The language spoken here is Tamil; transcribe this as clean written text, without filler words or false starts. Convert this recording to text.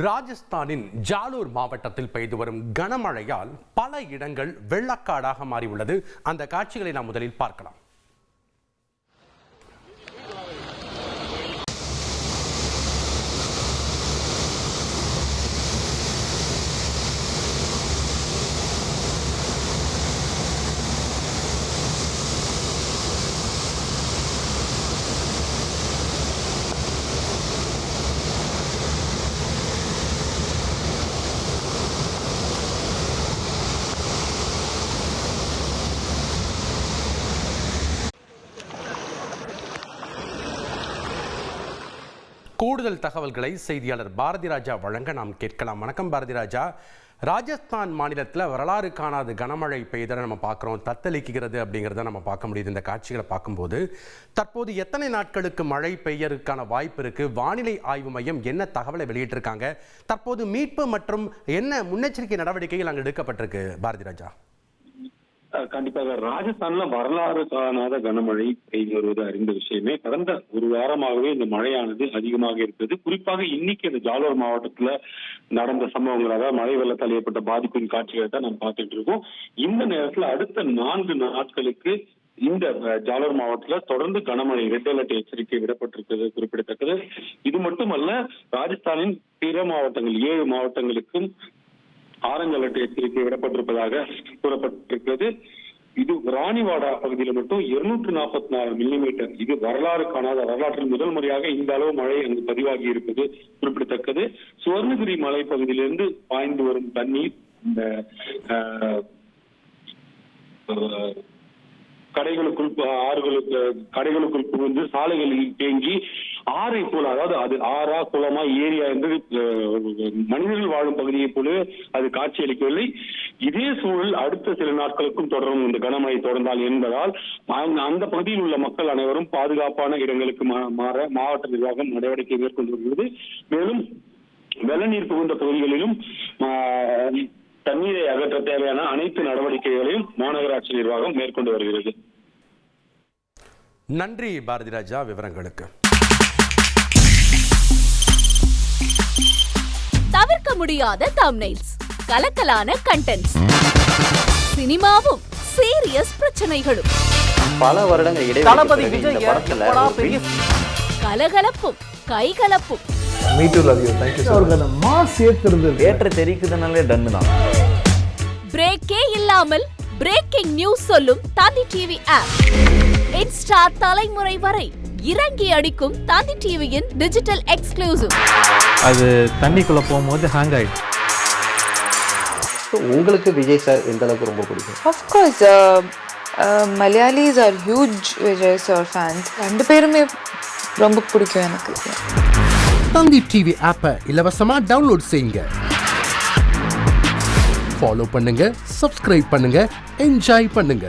ராஜஸ்தானின் ஜாலூர் மாவட்டத்தில் பெய்து வரும் கனமழையால் பல இடங்கள் வெள்ளக்காடாக மாறியுள்ளது. அந்த காட்சிகளை நாம் முதலில் பார்க்கலாம். கூடுதல் தகவல்களை செய்தியாளர் பாரதி ராஜா வழங்க நாம் கேட்கலாம். வணக்கம் பாரதி ராஜா. ராஜஸ்தான் மாநிலத்தில் வரலாறு காணாத கனமழை பெய்ததை நம்ம பார்க்குறோம், தத்தளிக்கிறது அப்படிங்கிறத நம்ம பார்க்க முடியுது. இந்த காட்சிகளை பார்க்கும்போது தற்போது எத்தனை நாட்களுக்கு மழை பெய்யறதுக்கான வாய்ப்பு இருக்கு? வானிலை ஆய்வு மையம் என்ன தகவலை வெளியிட்டிருக்காங்க? தற்போது மீட்பு மற்றும் என்ன முன்னெச்சரிக்கை நடவடிக்கைகள் அங்கு எடுக்கப்பட்டிருக்கு பாரதி ராஜா? கண்டிப்பாக ராஜஸ்தான்ல வரலாறு காணாத கனமழை பெய்து வருவது அறிந்த விஷயமே. கடந்த ஒரு வாரமாகவே இந்த மழையானது அதிகமாக இருக்கிறது. குறிப்பாக இன்னைக்கு இந்த ஜாலோர் மாவட்டத்துல நடந்த சம்பவங்கள், அதாவது மழை வெள்ளத்தால் ஏற்பட்ட பாதிப்பின் காட்சிகளை தான் நம்ம பார்த்துட்டு இருக்கோம். இந்த நேரத்துல அடுத்த 4 நாட்களுக்கு இந்த ஜாலோர் மாவட்டத்துல தொடர்ந்து கனமழை, ரெட் அலர்ட் எச்சரிக்கை விடப்பட்டிருக்கிறது குறிப்பிடத்தக்கது. இது மட்டுமல்ல, ராஜஸ்தானின் பிற மாவட்டங்கள் 7 மாவட்டங்களுக்கும் ஆரஞ்சு அலர்ட் எச்சரிக்கை விடப்பட்டிருப்பதாக கூறப்பட்டிருக்கிறது. இது ராணிவாடா பகுதியில் மட்டும் 244 மில்லிமீட்டர், இது வரலாறு காணாத, வரலாற்றில் முதல் முறையாக இந்த அளவு மழை அங்கு பதிவாகி இருப்பது குறிப்பிடத்தக்கது. சுவர்ணகிரி மலை பகுதியிலிருந்து பாய்ந்து வரும் தண்ணீர் இந்த கடைகளுக்குள் புகுந்து சாலைகளில் தேங்கி ஆறை போல, அதாவது அது ஆறா குளமா ஏரியா என்று மனிதர்கள் வாழும் பகுதியை போல அது காட்சியளிக்கவில்லை. இதே சூழல் அடுத்த சில நாட்களுக்கும் தொடரும் இந்த கனமழை தொடர்ந்தால் என்பதால் அந்த பகுதியில் உள்ள மக்கள் அனைவரும் பாதுகாப்பான இடங்களுக்கு மாற மாவட்ட நிர்வாகம் நடவடிக்கை மேற்கொண்டு வருகிறது. மேலும் வெள்ள நீர் புகுந்த பகுதிகளிலும் தண்ணீரை அகற்ற தேவையான அனைத்து நடவடிக்கைகளையும் மாநகராட்சி நிர்வாகம் மேற்கொண்டு வருகிறது. நன்றி பாரதி ராஜா விவரங்களுக்கு. தவிர்க்க முடியாத தம்ப்நெயில்ஸ், கலக்கலான கண்டென்ட்ஸ், சினிமாவும் சீரியஸ் பிரச்சனைகளும், பல வருடங்கள் இடைவெளி இந்த படத்துல கலகலப்பும் கைகலப்பும், me too love you thank you அவர்களை மாஸ் ஏத்துறது ஏற்ற தெரிக்குதுனாலே டன் தான். பிரேக்கே இல்லாமல் பிரேக்கிங் நியூஸ் சொல்லும் தந்தி டிவி ஆப். இன்ஸ்டா தலைமுறை வரை இறங்கி அடிக்கும் தந்தி டிவியின் டிஜிட்டல் எக்ஸ்க்ளூசிவ். அது தண்ணிக்குள்ள போகும்போது ஹேங் ஆயிடுச்சு. உங்களுக்கு விஜய் சார் எந்த அளவுக்கு ரொம்ப பிடிக்கும்? Of course, Malayalis are huge Vijay sir fans. ரெண்டு பேருமே ரொம்ப பிடிக்கும் எனக்கு. தந்தி டிவி ஆப்பை இலவசமா டவுன்லோட் செய்யுங்க, ஃபாலோ பண்ணுங்க, சப்ஸ்கிரைப் பண்ணுங்க, என்ஜாய் பண்ணுங்க.